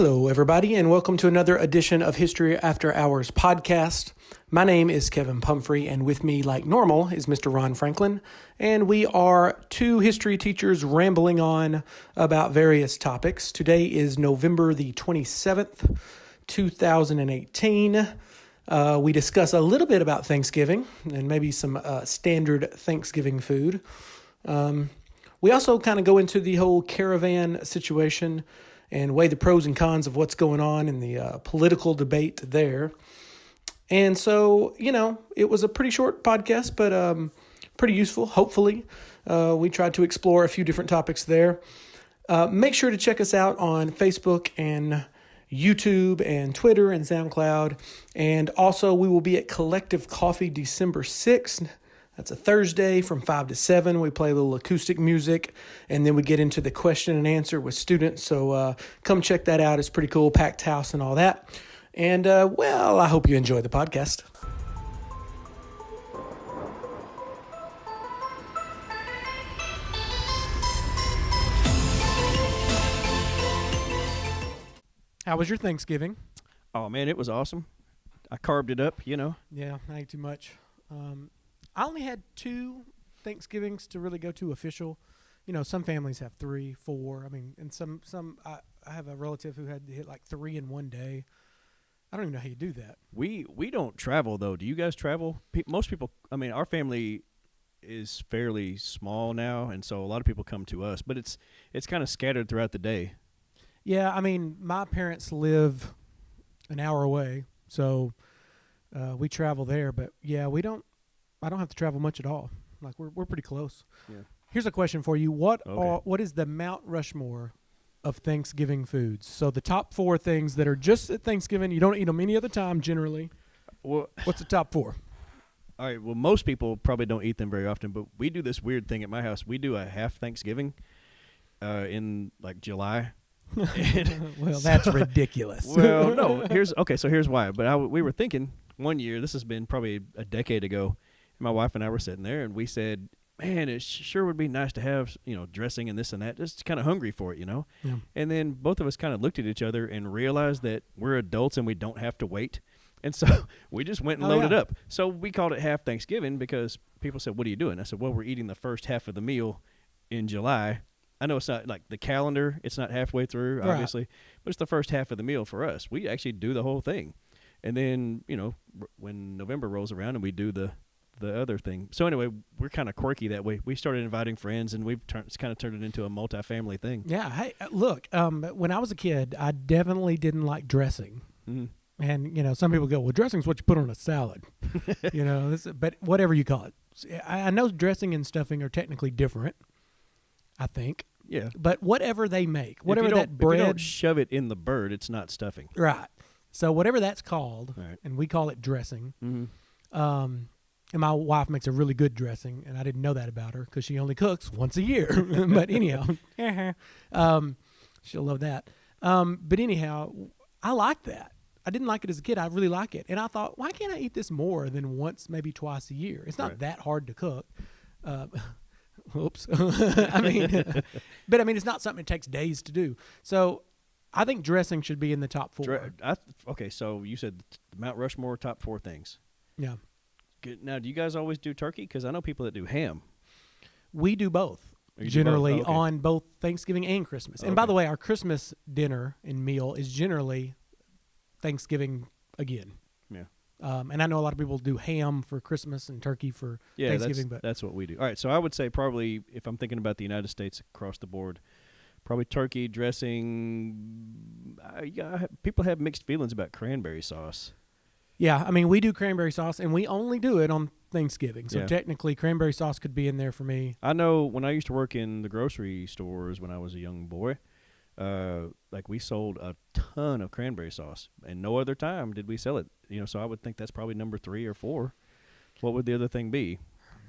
Hello, everybody, and welcome to another edition of History After Hours podcast. My name is Kevin Pumphrey, and with me, like normal, is Mr. Ron Franklin, and we are two history teachers rambling on about various topics. Today is November the 27th, 2018. We discuss a little bit about Thanksgiving and maybe some standard Thanksgiving food. We also kind of go into the whole caravan situation and weigh the pros and cons of what's going on in the political debate there. And so, it was a pretty short podcast, but pretty useful, hopefully. We tried to explore a few different topics there. Make sure to check us out on Facebook and YouTube and Twitter and SoundCloud. And also, we will be at Collective Coffee December 6th. That's a Thursday from 5 to 7. We play a little acoustic music, and then we get into the question and answer with students. So come check that out. It's pretty cool, packed house and all that. And, I hope you enjoy the podcast. How was your Thanksgiving? Oh, man, it was awesome. I carved it up, Yeah, I ate too much. I only had 2 Thanksgivings to really go to official. Some families have 3, 4. And some I have a relative who had to hit like 3 in one day. I don't even know how you do that. We don't travel, though. Do you guys travel? Most people, our family is fairly small now, and so a lot of people come to us, but it's kind of scattered throughout the day. Yeah, my parents live an hour away, so we travel there. But yeah, I don't have to travel much at all. Like we're pretty close. Yeah. Here's a question for you: What Okay. what is the Mount Rushmore of Thanksgiving foods? So the top 4 things that are just at Thanksgiving. You don't eat them any other time generally. Well, What's the top 4? all right. Well, most people probably don't eat them very often, but we do this weird thing at my house. We do a half Thanksgiving in like July. Well, that's ridiculous. Well, no. Here's why. But we were thinking one year. This has been probably a decade ago. My wife and I were sitting there, and we said, man, it sure would be nice to have, dressing and this and that. Just kind of hungry for it, Yeah. And then both of us kind of looked at each other and realized that we're adults and we don't have to wait. And so we just went and loaded up. So we called it half Thanksgiving because people said, what are you doing? I said, well, we're eating the first half of the meal in July. I know it's not like the calendar. It's not halfway through, obviously, but it's the first half of the meal for us. We actually do the whole thing. And then, when November rolls around and we do the other thing. So anyway, we're kind of quirky that way. We started inviting friends, and it's kind of turned it into a multi-family thing. Yeah. Hey, look, when I was a kid, I definitely didn't like dressing. Mm-hmm. And, some people go, well, dressing's what you put on a salad. But whatever you call it. I know dressing and stuffing are technically different, I think. Yeah. But whatever they make, If you that bread. don't shove it in the bird, it's not stuffing. Right. So whatever that's called, Right. and we call it dressing. Mm-hmm. And my wife makes a really good dressing, and I didn't know that about her because she only cooks once a year. But anyhow, she'll love that. But anyhow, I like that. I didn't like it as a kid. I really like it. And I thought, why can't I eat this more than once, maybe twice a year? It's not that hard to cook. Oops. But it's not something that takes days to do. So I think dressing should be in the top 4. Okay, so you said Mount Rushmore top 4 things. Yeah. Good. Now, do you guys always do turkey? Because I know people that do ham. We do both. Generally on both Thanksgiving and Christmas. And by the way, our Christmas dinner and meal is generally Thanksgiving again. Yeah. And I know a lot of people do ham for Christmas and turkey for Thanksgiving. But that's what we do. All right, so I would say probably, if I'm thinking about the United States across the board, probably turkey, dressing. People have mixed feelings about cranberry sauce. Yeah, we do cranberry sauce, and we only do it on Thanksgiving. So technically, cranberry sauce could be in there for me. I know when I used to work in the grocery stores when I was a young boy, we sold a ton of cranberry sauce, and no other time did we sell it. So I would think that's probably number 3 or 4. What would the other thing be?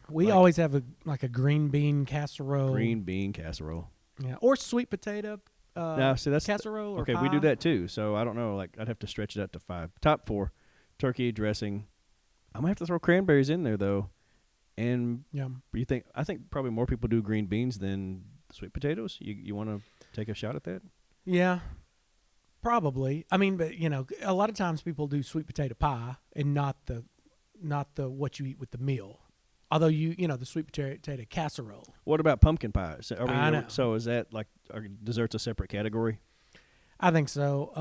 We always have a green bean casserole. Green bean casserole. Yeah, or sweet potato that's casserole. Or okay, pie. we do that too. So I don't know. I'd have to stretch it out to 5. Top 4. Turkey, dressing. I'm gonna have to throw cranberries in there though. And I think probably more people do green beans than sweet potatoes. You want to take a shot at that? Yeah. Probably. I mean, but a lot of times people do sweet potato pie and not the what you eat with the meal. Although the sweet potato casserole. What about pumpkin pies? I know. So is that like, are desserts a separate category? I think so.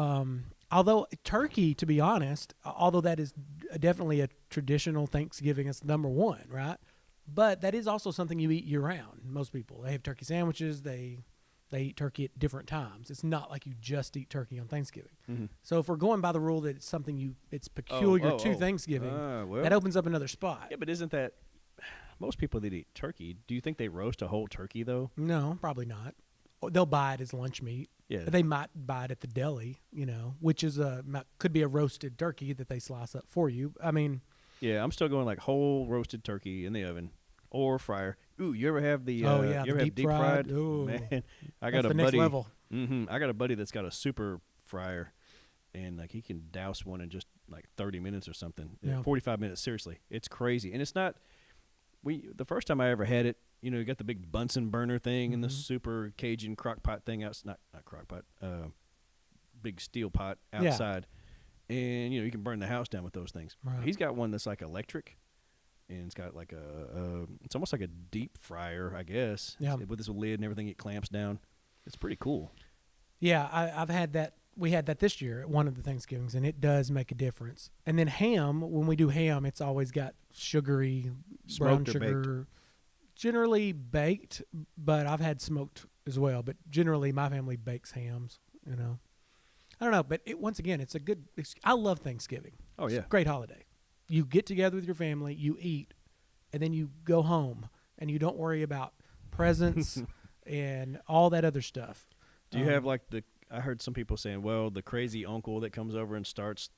Although turkey, to be honest, although that is definitely a traditional Thanksgiving, it's number one, right? But that is also something you eat year round. Most people, they have turkey sandwiches. They eat turkey at different times. It's not like you just eat turkey on Thanksgiving. Mm-hmm. So if we're going by the rule that it's something it's peculiar to Thanksgiving, well, that opens up another spot. Yeah, but isn't that most people that eat turkey? Do you think they roast a whole turkey though? No, probably not. They'll buy it as lunch meat. Yeah, They might buy it at the deli, which is could be a roasted turkey that they slice up for you. I mean, yeah, I'm still going like whole roasted turkey in the oven or fryer. Ooh, you ever have the? you You ever have deep deep fried? Ooh, Man, I that's got a the next buddy. level. I got a buddy that's got a super fryer, and like he can douse one in just like 30 minutes or something. Yeah. 45 minutes. Seriously, it's crazy, and it's not. The first time I ever had it, you got the big Bunsen burner thing and the super Cajun crock pot thing out. Not crock pot. Big steel pot outside, and you can burn the house down with those things. Right. He's got one that's like electric, and it's got like it's almost like a deep fryer, I guess. Yeah. With this lid and everything, it clamps down. It's pretty cool. Yeah, I've had that. We had that this year at one of the Thanksgivings, and it does make a difference. And then ham, when we do ham, it's always got sugary brown Smoked or sugar. Generally baked, but I've had smoked as well. But generally, my family bakes hams. I don't know, but once again, it's a good. I love Thanksgiving. Oh It's yeah, a great holiday. You get together with your family, you eat, and then you go home, and you don't worry about presents and all that other stuff. Do you have like I heard some people saying, well, the crazy uncle that comes over and starts,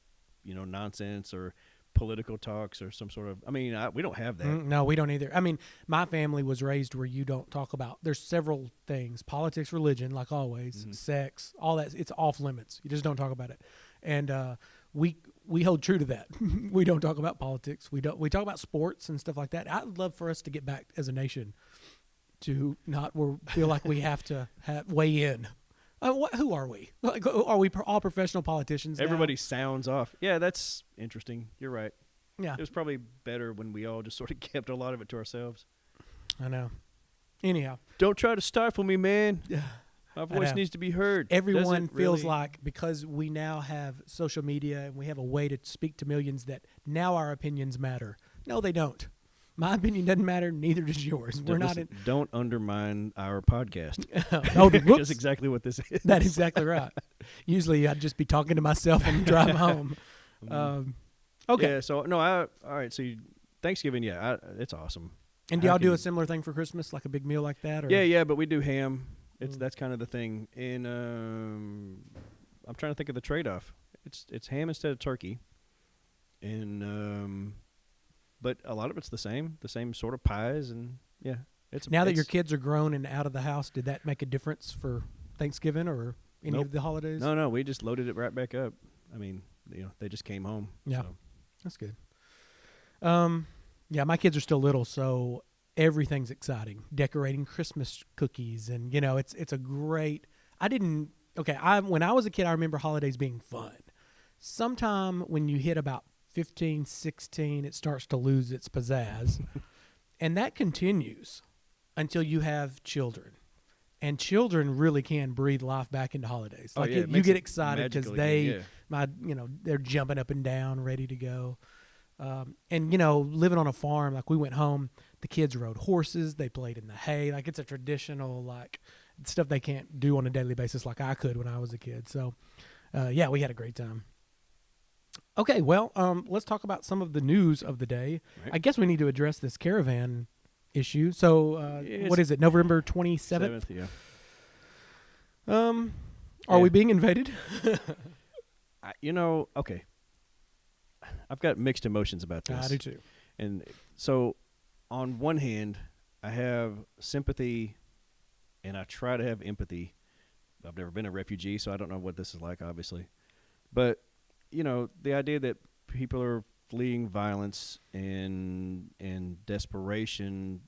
nonsense or political talks or some sort of. I mean, we don't have that. No, we don't either. I mean, my family was raised where you don't talk about. There's several things: politics, religion, like always, sex, all that. It's off limits. You just don't talk about it, and we hold true to that. We don't talk about politics. We talk about sports and stuff like that. I'd love for us to get back as a nation to not feel like we have to weigh in. Who are we? Like, are we all professional politicians now? Everybody sounds off. Yeah, that's interesting. You're right. Yeah, It was probably better when we all just sort of kept a lot of it to ourselves. I know. Anyhow, Don't try to stifle me, man. My voice know. needs to be heard. everyone Does it feels really? like because we now have social media and we have a way to speak to millions that now our opinions matter. No, they don't. My opinion doesn't matter. Neither does yours. We're not in. Don't undermine our podcast. Oh, whoops. That's exactly what this is. That's exactly right. Usually, I'd just be talking to myself on the drive home. Okay. Yeah. So no. All right. So Thanksgiving. Yeah. It's awesome. And do y'all do can- a similar thing for Christmas, like a big meal like that? Or? Yeah. But we do ham. That's kind of the thing. And I'm trying to think of the trade-off. It's ham instead of turkey. And but a lot of it's the same sort of pies, and yeah. Now that your kids are grown and out of the house, did that make a difference for Thanksgiving or any Nope. of the holidays? No, we just loaded it right back up. I mean, they just came home. Yeah. So. That's good. Yeah, my kids are still little, so everything's exciting. Decorating Christmas cookies, and it's a great. When I was a kid, I remember holidays being fun. Sometime when you hit about 15, 16, it starts to lose its pizzazz, and that continues until you have children. And children really can breathe life back into holidays. Oh, Like yeah, it you makes get it excited because magical again, they're jumping up and down, ready to go. And living on a farm, like we went home, the kids rode horses, they played in the hay. Like it's a traditional stuff they can't do on a daily basis like I could when I was a kid. So, yeah, we had a great time. Okay, well, let's talk about some of the news of the day. Right. I guess we need to address this caravan issue. So, Yes. what is it? November 27th? 7th, yeah. Are Yeah. we being invaded? Okay. I've got mixed emotions about this. I do too. And so, on one hand, I have sympathy, and I try to have empathy. I've never been a refugee, so I don't know what this is like, obviously. But, the idea that people are fleeing violence and desperation,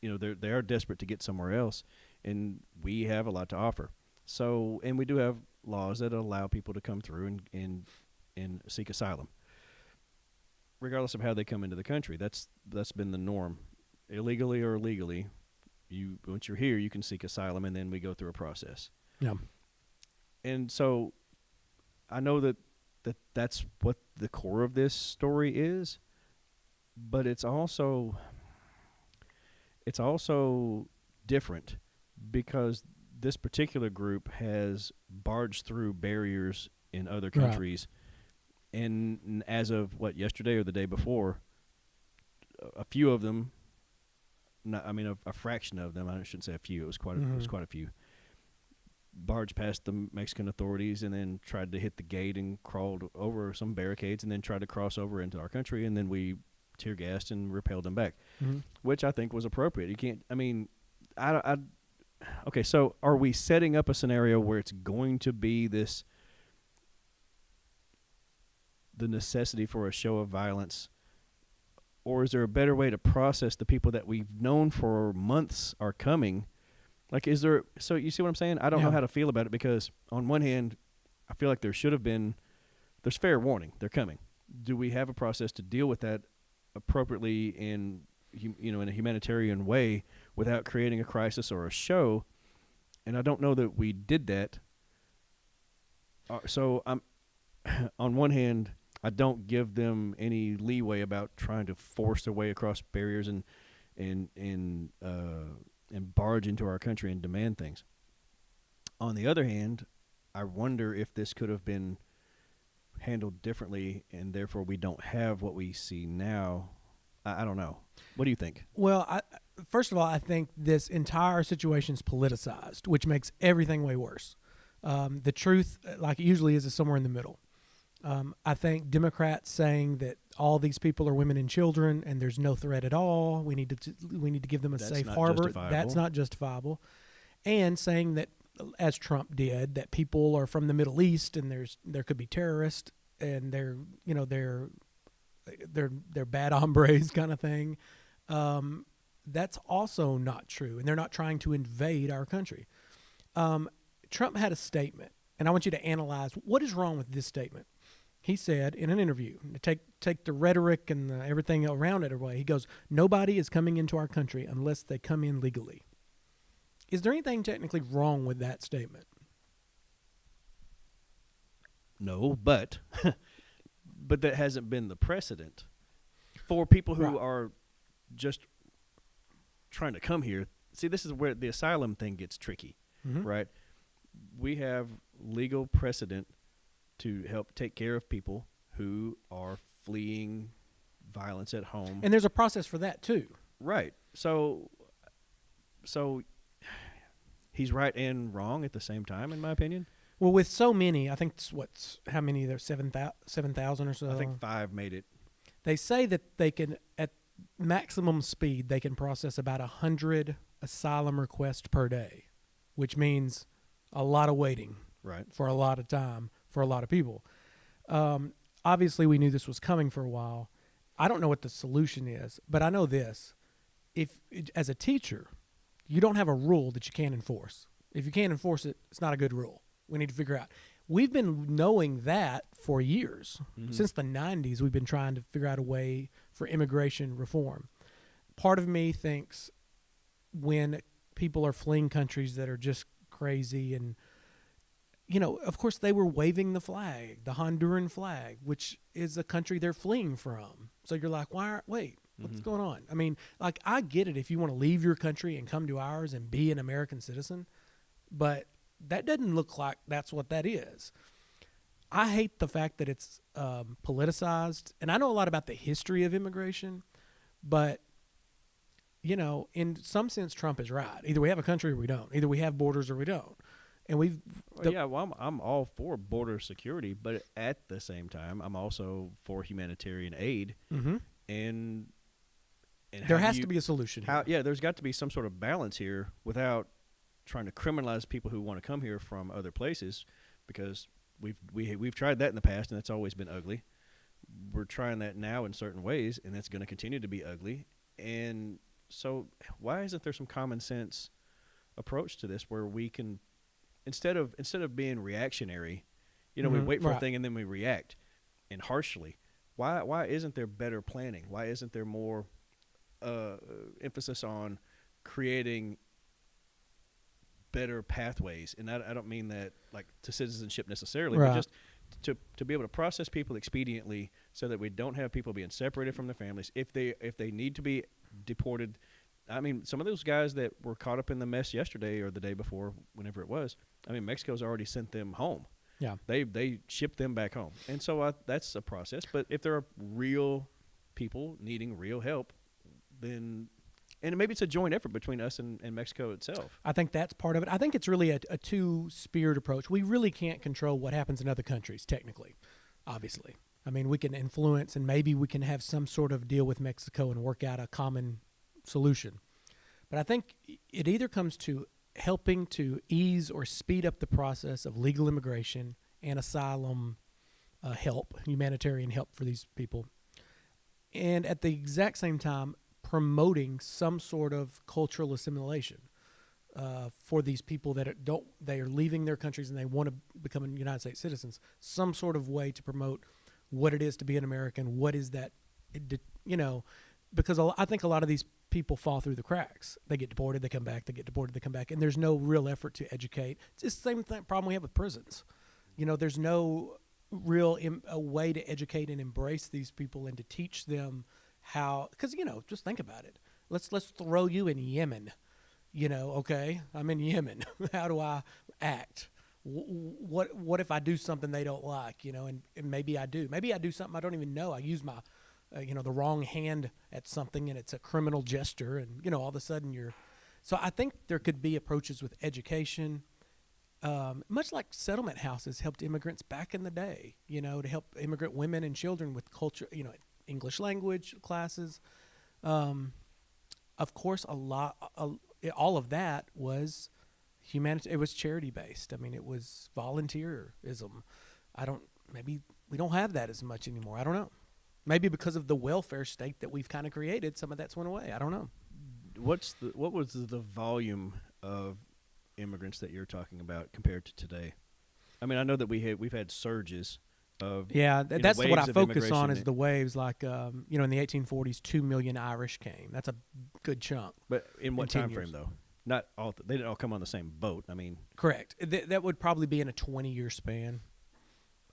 they are desperate to get somewhere else, and we have a lot to offer. So, and we do have laws that allow people to come through and seek asylum, regardless of how they come into the country. That's been the norm, illegally or legally. Once you're here, you can seek asylum, and then we go through a process. Yeah. And so, I know that's what the core of this story is, but it's also different because this particular group has barged through barriers in other countries, and as of yesterday or the day before, a few of them, a fraction of them, I shouldn't say a few, it was quite a few, barged past the Mexican authorities and then tried to hit the gate and crawled over some barricades and then tried to cross over into our country, and then we tear gassed and repelled them back, which I think was appropriate. You can't, okay, so are we setting up a scenario where it's going to be the necessity for a show of violence, or is there a better way to process the people that we've known for months are coming? Like, so you see what I'm saying? I don't know how to feel about it, because on one hand, I feel like there's fair warning. They're coming. Do we have a process to deal with that appropriately in a humanitarian way without creating a crisis or a show? And I don't know that we did that. So I'm, on one hand, I don't give them any leeway about trying to force their way across barriers and barge into our country and demand things. On the other hand, I wonder if this could have been handled differently, and therefore we don't have what we see now. I don't know. What do you think? Well, first of all, I think this entire situation is politicized, which makes everything way worse. The truth, like it usually is somewhere in the middle. I think Democrats saying that all these people are women and children and there's no threat at all, we need to give them a safe harbor. That's not justifiable. And saying that, as Trump did, that people are from the Middle East and there could be terrorists and they're bad hombres kind of thing. That's also not true, and they're not trying to invade our country. Trump had a statement, and I want you to analyze what is wrong with this statement. He said in an interview, take the rhetoric and everything around it away. He goes, "Nobody is coming into our country unless they come in legally." Is there anything technically wrong with that statement? No, but that hasn't been the precedent for people who are just trying to come here. See, this is where the asylum thing gets tricky, right? We have legal precedent to help take care of people who are fleeing violence at home. And there's a process for that too. Right. So he's right and wrong at the same time, in my opinion. Well, with so many, I think how many there? 7,000 or so. I think 5 made it. They say that they can, at maximum speed, they can process about 100 asylum requests per day, which means a lot of waiting, right, for a lot of time for a lot of people. Obviously, we knew this was coming for a while. I don't know what the solution is, but I know this: as a teacher, you don't have a rule that you can't enforce. If you can't enforce it, it's not a good rule. We need to figure out. We've been knowing that for years. Since the 90s, we've been trying to figure out a way for immigration reform. Part of me thinks when people are fleeing countries that are just crazy and, of course they were waving the flag, the Honduran flag, which is a country they're fleeing from. So you're like, what's going on? I mean, like, I get it if you want to leave your country and come to ours and be an American citizen, but that doesn't look like that's what that is. I hate the fact that it's politicized, and I know a lot about the history of immigration, but, in some sense, Trump is right. Either we have a country or we don't. Either we have borders or we don't. And I'm all for border security, but at the same time, I'm also for humanitarian aid. And there has to be a solution here. There's got to be some sort of balance here without trying to criminalize people who want to come here from other places, because we've tried that in the past and it's always been ugly. We're trying that now in certain ways, and it's going to continue to be ugly. And so why isn't there some common sense approach to this where we can instead of being reactionary, we wait for a Right. thing and then we react and harshly. Why isn't there better planning? Why isn't there more emphasis on creating better pathways? And I don't mean that like to citizenship necessarily, Right. but just to be able to process people expediently so that we don't have people being separated from their families. If they need to be deported, I mean, some of those guys that were caught up in the mess yesterday or the day before, whenever it was, I mean, Mexico's already sent them home. Yeah. They shipped them back home. And so that's a process. But if there are real people needing real help, then, and maybe it's a joint effort between us and Mexico itself. I think that's part of it. I think it's really a two-spirited approach. We really can't control what happens in other countries, technically, obviously. I mean, we can influence, and maybe we can have some sort of deal with Mexico and work out a common solution. But I think it either comes to helping to ease or speed up the process of legal immigration and asylum help, humanitarian help for these people, and at the exact same time promoting some sort of cultural assimilation for these people that they are leaving their countries and they want to become United States citizens. Some sort of way to promote what it is to be an American. What is that? Because I think a lot of these people fall through the cracks. They get deported, they come back. They get deported, they come back, and there's no real effort to educate. It's the same problem we have with prisons. There's no real a way to educate and embrace these people and to teach them how. Because just think about it. Let's throw you in Yemen. Okay, I'm in Yemen. How do I act? What if I do something they don't like? And maybe I do. Maybe I do something I don't even know. I use my the wrong hand at something, and it's a criminal gesture, and all of a sudden you're. So I think there could be approaches with education, much like settlement houses helped immigrants back in the day. To help immigrant women and children with culture, English language classes. Of course, all of that was humanity. It was charity based. I mean, it was volunteerism. Maybe we don't have that as much anymore. I don't know. Maybe because of the welfare state that we've kind of created, some of that's went away. I don't know. What was the volume of immigrants that you're talking about compared to today? I mean, I know that we've had surges of that's what I waves of focus on immigration. is the waves. Like in the 1840s, 2 million Irish came. That's a good chunk. But in what 10 time years. frame though? Not all. They didn't all come on the same boat. I mean, Correct. That would probably be in a 20-year span.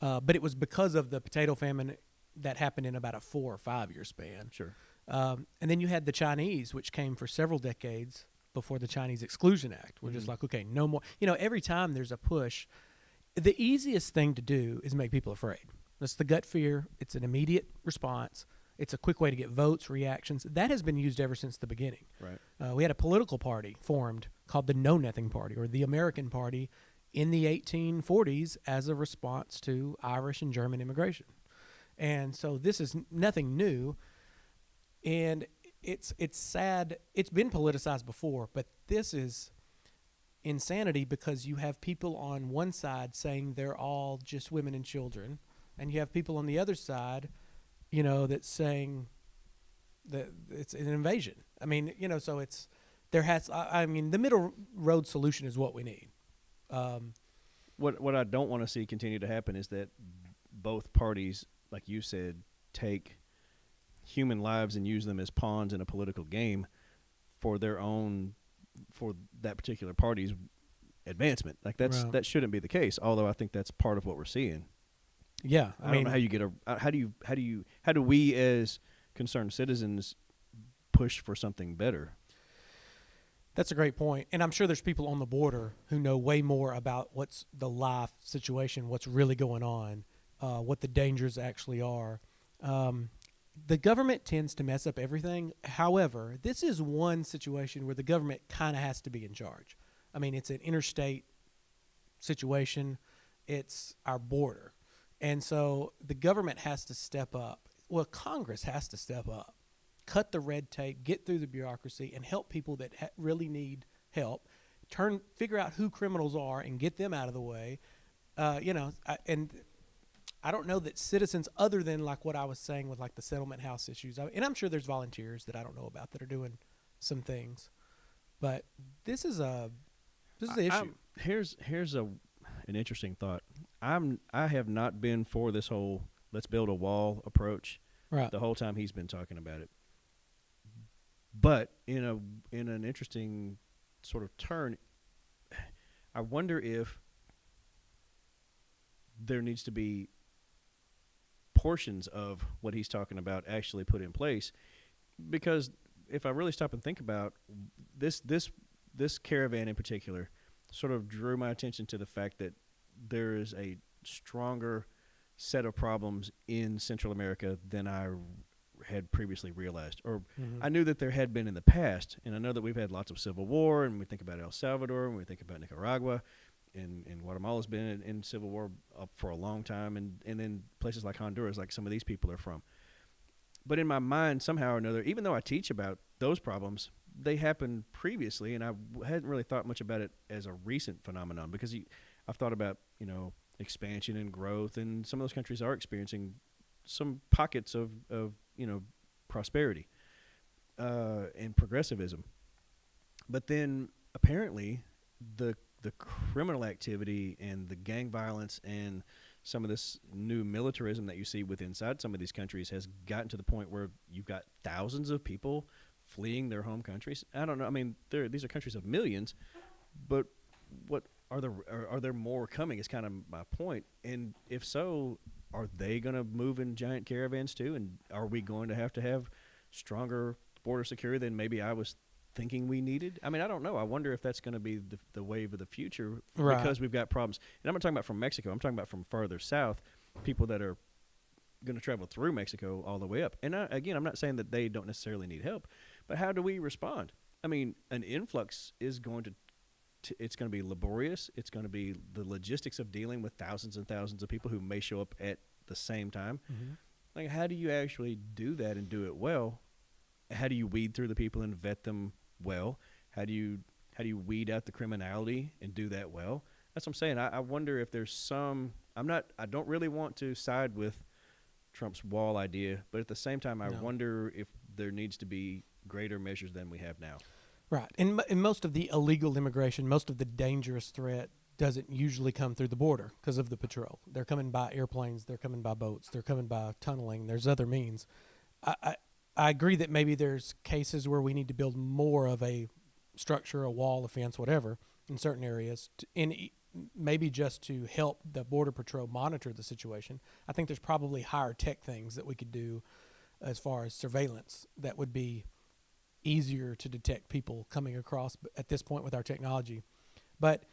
But it was because of the potato famine that happened in about a 4 or 5 year span. sure. And then you had the Chinese, which came for several decades before the Chinese Exclusion Act. We're just like, okay, no more. Every time there's a push, the easiest thing to do is make people afraid. That's the gut fear. It's an immediate response. It's a quick way to get votes, reactions. That has been used ever since the beginning. Right. We had a political party formed called the Know Nothing Party, or the American Party, in the 1840s as a response to Irish and German immigration. And so this is nothing new, and it's sad. It's been politicized before, but this is insanity because you have people on one side saying they're all just women and children, and you have people on the other side, that's saying that it's an invasion. I mean, so it's the middle road solution is what we need. What I don't want to see continue to happen is that both parties, like you said, take human lives and use them as pawns in a political game for that particular party's advancement. Like Right. that shouldn't be the case. Although I think that's part of what we're seeing. Yeah, I don't know how you get how do we as concerned citizens push for something better? That's a great point. And I'm sure there's people on the border who know way more about what's the life situation, what's really going on, what the dangers actually are. The government tends to mess up everything. However, this is one situation where the government kind of has to be in charge. I mean, it's an interstate situation. It's our border. And so the government has to step up. Well, Congress has to step up, cut the red tape, get through the bureaucracy, and help people that really need help. Figure out who criminals are and get them out of the way. And I don't know that citizens, other than like what I was saying with like the settlement house issues, and I'm sure there's volunteers that I don't know about that are doing some things, but this is an issue. here's an interesting thought. I have not been for this whole let's build a wall approach Right. the whole time he's been talking about it. But in an interesting sort of turn, I wonder if there needs to be portions of what he's talking about actually put in place, because if I really stop and think about this caravan in particular, sort of drew my attention to the fact that there is a stronger set of problems in Central America than I had previously realized, or Mm-hmm. I knew that there had been in the past, and I know that we've had lots of civil war, and we think about El Salvador, and we think about Nicaragua, and Guatemala's been in civil war for a long time, and then places like Honduras, like some of these people are from. But in my mind, somehow or another, even though I teach about those problems, they happened previously, and I hadn't really thought much about it as a recent phenomenon, because I've thought about expansion and growth, and some of those countries are experiencing some pockets of prosperity and progressivism. But then apparently the criminal activity and the gang violence and some of this new militarism that you see with inside some of these countries has gotten to the point where you've got thousands of people fleeing their home countries. I don't know. I mean, these are countries of millions, but what are there more coming? Is kind of my point. And if so, are they going to move in giant caravans too? And are we going to have stronger border security than maybe I was thinking we needed? I mean, I don't know. I wonder if that's going to be the wave of the future, Right. because we've got problems. And I'm not talking about from Mexico. I'm talking about from further south, people that are going to travel through Mexico all the way up. And again, I'm not saying that they don't necessarily need help, but how do we respond? I mean, an influx is going to it's going to be laborious. It's going to be the logistics of dealing with thousands and thousands of people who may show up at the same time. Mm-hmm. Like, how do you actually do that and do it well? How do you weed through the people and vet them well? How do you weed out the criminality and do that well? That's what I'm saying. I wonder if there's some. I don't really want to side with Trump's wall idea, but at the same time, I No. wonder if there needs to be greater measures than we have now. Right. And most of the illegal immigration, most of the dangerous threat doesn't usually come through the border because of the patrol. They're coming by airplanes. They're coming by boats. They're coming by tunneling. There's other means. I agree that maybe there's cases where we need to build more of a structure, a wall, a fence, whatever, in certain areas, maybe just to help the Border Patrol monitor the situation. I think there's probably higher tech things that we could do as far as surveillance that would be easier to detect people coming across at this point with our technology. But,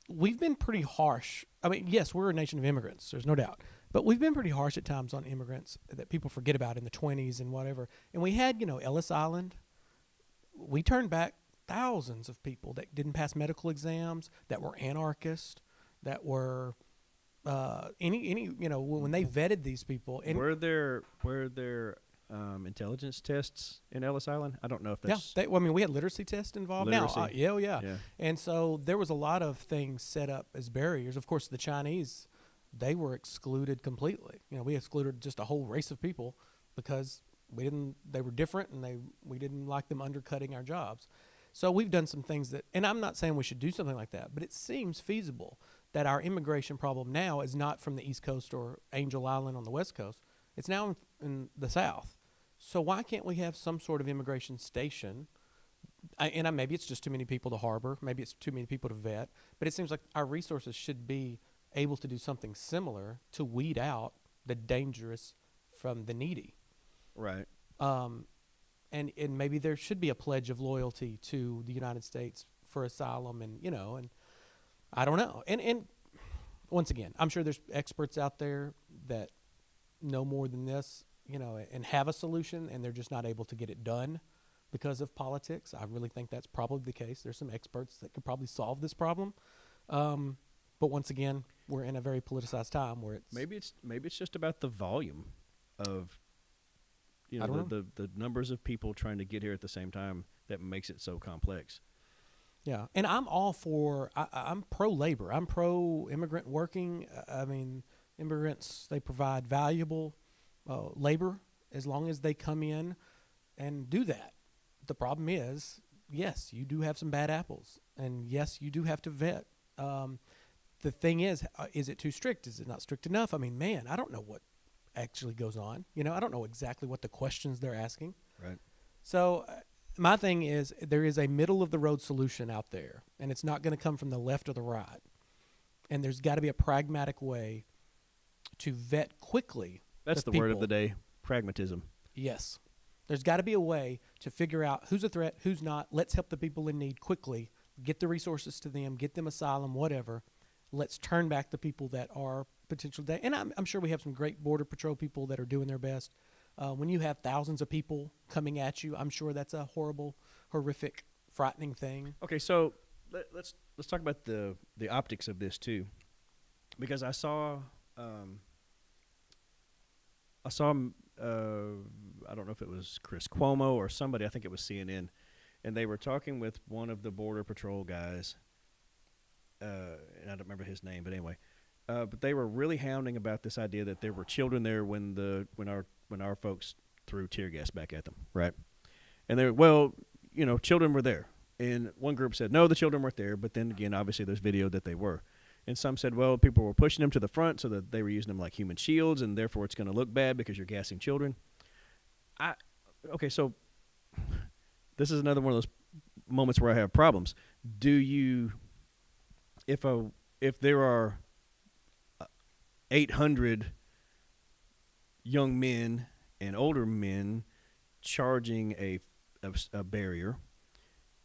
we've been pretty harsh. I mean, yes, we're a nation of immigrants, there's no doubt. But we've been pretty harsh at times on immigrants that people forget about in the 20s and whatever. And we had, Ellis Island. We turned back thousands of people that didn't pass medical exams, that were anarchists, that were when they vetted these people. And Were there intelligence tests in Ellis Island? I don't know if that's we had literacy tests involved. Literacy. Now, yeah. Yeah. And so there was a lot of things set up as barriers. Of course, the Chinese, they were excluded completely. We excluded just a whole race of people because they were different, and we didn't like them undercutting our jobs. So we've done some things and I'm not saying we should do something like that, but it seems feasible that our immigration problem now is not from the East Coast or Angel Island on the West Coast. It's now in the South. So why can't we have some sort of immigration station? Maybe it's just too many people to harbor. Maybe it's too many people to vet. But it seems like our resources should be able to do something similar to weed out the dangerous from the needy. right. And maybe there should be a pledge of loyalty to the United States for asylum, and I don't know. And once again, I'm sure there's experts out there that know more than this, and have a solution, and they're just not able to get it done because of politics. I really think that's probably the case. There's some experts that could probably solve this problem. But once again, we're in a very politicized time where Maybe it's just about the volume of I don't know. the numbers of people trying to get here at the same time that makes it so complex. Yeah, and I'm all for. I'm pro labor. I'm pro immigrant working. I mean, immigrants, they provide valuable labor as long as they come in and do that. The problem is yes, you do have some bad apples, and yes, you do have to vet. The thing is it too strict? Is it not strict enough? I mean, man, I don't know what actually goes on. I don't know exactly what the questions they're asking. Right. So my thing is there is a middle of the road solution out there, and it's not going to come from the left or the right. And there's got to be a pragmatic way to vet quickly. That's the word of the day, pragmatism. Yes. There's got to be a way to figure out who's a threat, who's not. Let's help the people in need quickly, get the resources to them, get them asylum, whatever. Let's turn back the people that are potential. And I'm sure we have some great Border Patrol people that are doing their best. When you have thousands of people coming at you, I'm sure that's a horrible, horrific, frightening thing. Okay, so let's talk about the optics of this too, because I saw I don't know if it was Chris Cuomo or somebody, I think it was CNN, and they were talking with one of the Border Patrol guys, and I don't remember his name, but anyway, but they were really hounding about this idea that there were children there when our folks threw tear gas back at them, right? And they were, children were there, and one group said no, the children weren't there, but then again, obviously, there's video that they were. And some said, well, people were pushing them to the front so that they were using them like human shields, and therefore it's going to look bad because you're gassing children. Okay, so this is another one of those moments where I have problems. If there are 800 young men and older men charging a barrier,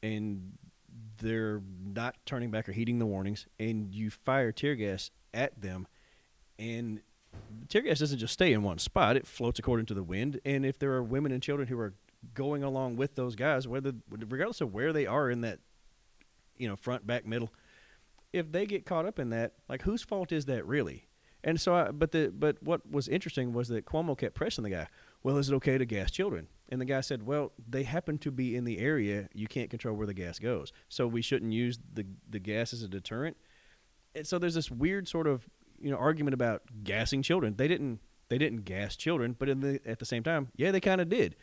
and they're not turning back or heeding the warnings, and you fire tear gas at them, and tear gas doesn't just stay in one spot. It floats according to the wind, and if there are women and children who are going along with those guys, regardless of where they are in that, front, back, middle, if they get caught up in that, like, whose fault is that really? And so, but what was interesting was that Cuomo kept pressing the guy. Well, is it okay to gas children? And the guy said, well, they happen to be in the area. You can't control where the gas goes. So we shouldn't use the gas as a deterrent. And so there's this weird sort of, argument about gassing children. They didn't gas children, but at the same time, yeah, they kind of did.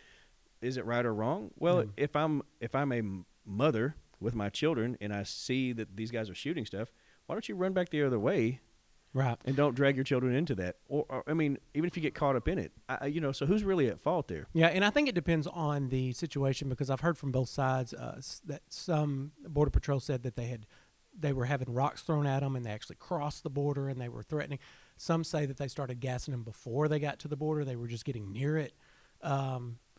Is it right or wrong? Well, if I'm a mother with my children and I see that these guys are shooting stuff, why don't you run back the other way? Right. And don't drag your children into that. Or I mean, even if you get caught up in it, so who's really at fault there? Yeah, and I think it depends on the situation, because I've heard from both sides that some Border Patrol said that they were having rocks thrown at them and they actually crossed the border and they were threatening. Some say that they started gassing them before they got to the border. They were just getting near it.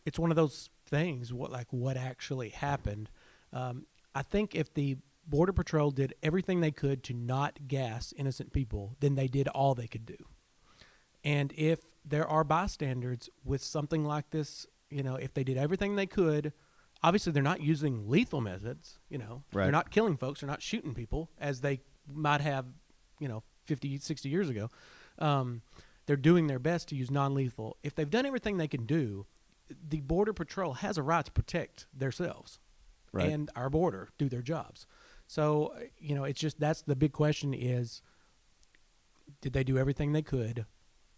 It's one of those things, what actually happened. I think if the Border Patrol did everything they could to not gas innocent people, then they did all they could do. And if there are bystanders with something like this, if they did everything they could, obviously they're not using lethal methods, Right. They're not killing folks, they're not shooting people as they might have, 50, 60 years ago. They're doing their best to use non-lethal. If they've done everything they can do, the Border Patrol has a right to protect themselves. Right. And our border, do their jobs. So, it's just, that's the big question is, did they do everything they could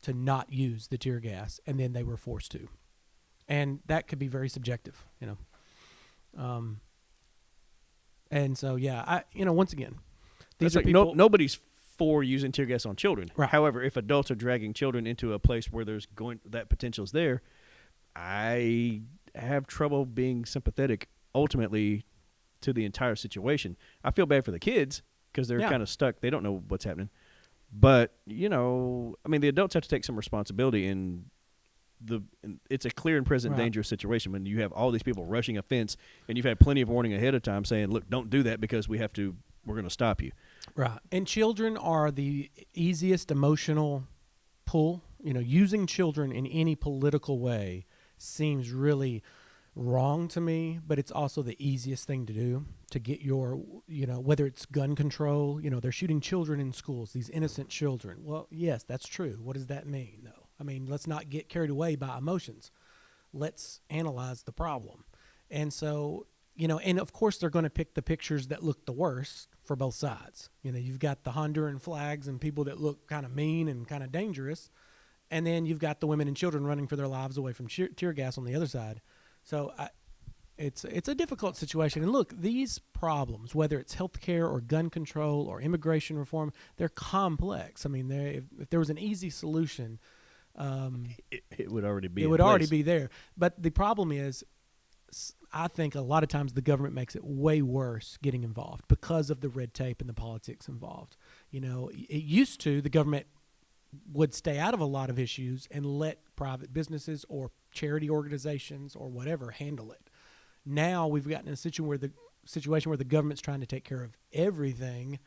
to not use the tear gas, and then they were forced to? And that could be very subjective, and so, yeah, once again, these are people. Nobody's for using tear gas on children. Right. However, if adults are dragging children into a place where that potential's there, I have trouble being sympathetic ultimately to the entire situation. I feel bad for the kids because they're kind of stuck. They don't know what's happening. But, the adults have to take some responsibility it's a clear and present dangerous situation when you have all these people rushing a fence and you've had plenty of warning ahead of time saying, look, don't do that because we're going to stop you. Right. And children are the easiest emotional pull. Using children in any political way seems really wrong to me, but it's also the easiest thing to do to get your, whether it's gun control, they're shooting children in schools, these innocent children. Well, yes, that's true. What does that mean, though? Let's not get carried away by emotions. Let's analyze the problem. And so, and of course they're going to pick the pictures that look the worst for both sides. You've got the Honduran flags and people that look kind of mean and kind of dangerous. And then you've got the women and children running for their lives away from tear gas on the other side. So It's a difficult situation. And look, these problems, whether it's healthcare or gun control or immigration reform, they're complex. I mean, if there was an easy solution, it would already be. It would already be there. But the problem is, I think a lot of times the government makes it way worse getting involved because of the red tape and the politics involved. You know, it used to, the government would stay out of a lot of issues and let private businesses or charity organizations or whatever handle it. Now we've gotten in a situation where the government's trying to take care of everything,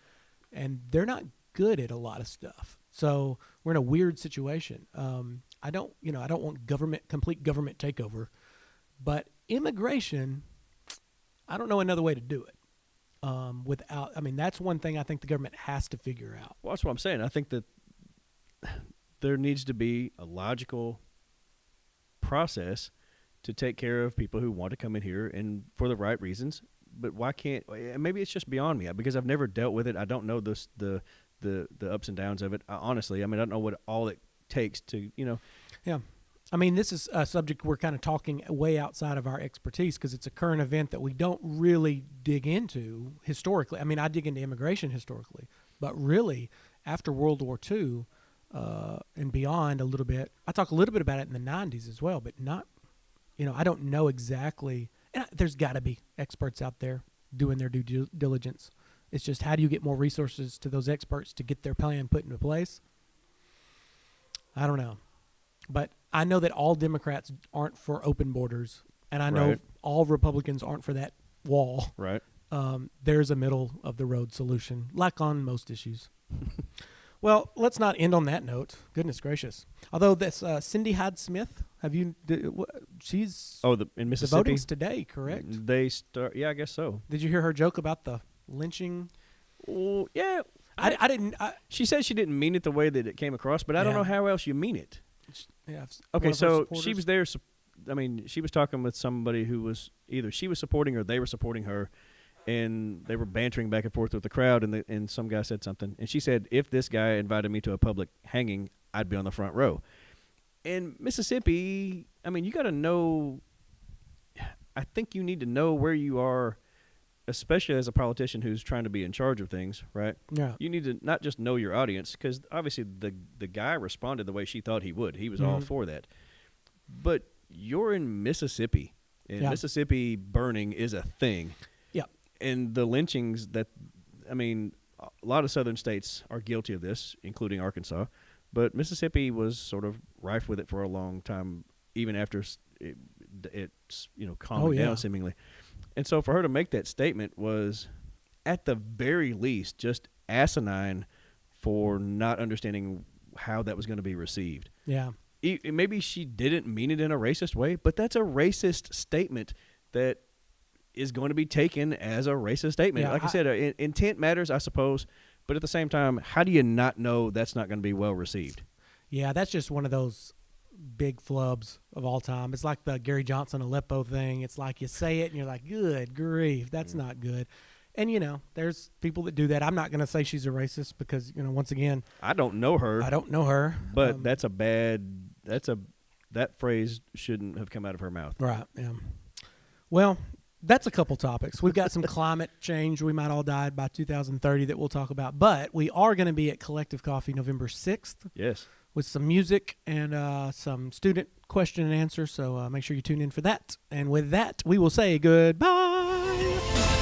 and they're not good at a lot of stuff. So we're in a weird situation. I don't want complete government takeover, but immigration, I don't know another way to do it. That's one thing I think the government has to figure out. Well, that's what I'm saying. I think that there needs to be a logical process to take care of people who want to come in here and for the right reasons. But why can't? Maybe it's just beyond me because I've never dealt with it. I don't know the ups and downs of it. Honestly, I don't know what all it takes to. Yeah. I mean, this is a subject we're kind of talking way outside of our expertise because it's a current event that we don't really dig into historically. I mean, I dig into immigration historically, but really after World War II and beyond a little bit, I talk a little bit about it in the 90s as well, but not, I don't know exactly. And there's got to be experts out there doing their due diligence. It's just how do you get more resources to those experts to get their plan put into place? I don't know. But I know that all Democrats aren't for open borders, and I know all Republicans aren't for that wall. Right. There's a middle of the road solution, like on most issues. Well, let's not end on that note. Goodness gracious. Although that's Cindy Hyde-Smith, she's in Mississippi? The voting's today, correct? They start. Yeah, I guess so. Did you hear her joke about the lynching? Well, yeah. I didn't. She said she didn't mean it the way that it came across, but I don't know how else you mean it. Yeah. Okay, so she was there. She was talking with somebody who was either she was supporting or they were supporting her, and they were bantering back and forth with the crowd. And some guy said something, and she said, "If this guy invited me to a public hanging, I'd be on the front row." In Mississippi, you got to know. I think you need to know where you are, especially as a politician who's trying to be in charge of things, right? Yeah. You need to not just know your audience, because obviously the guy responded the way she thought he would. He was all for that. But you're in Mississippi, and Mississippi burning is a thing. Yeah. And the lynchings a lot of southern states are guilty of this, including Arkansas. But Mississippi was sort of rife with it for a long time, even after it's calmed down seemingly. And so for her to make that statement was, at the very least, just asinine for not understanding how that was going to be received. Yeah. Maybe she didn't mean it in a racist way, but that's a racist statement that is going to be taken as a racist statement. Yeah, I said, intent matters, I suppose, but at the same time, how do you not know that's not going to be well received? Yeah, that's just one of those big flubs of all time. It's like the Gary Johnson Aleppo thing. It's like you say it and you're like, good grief, that's not good. And, there's people that do that. I'm not going to say she's a racist because, once again, I don't know her. I don't know her. But that phrase shouldn't have come out of her mouth. Right, yeah. Well, that's a couple topics. We've got some climate change. We might all die by 2030 that we'll talk about. But we are going to be at Collective Coffee November 6th. Yes. With some music and some student question and answer. So make sure you tune in for that. And with that, we will say goodbye.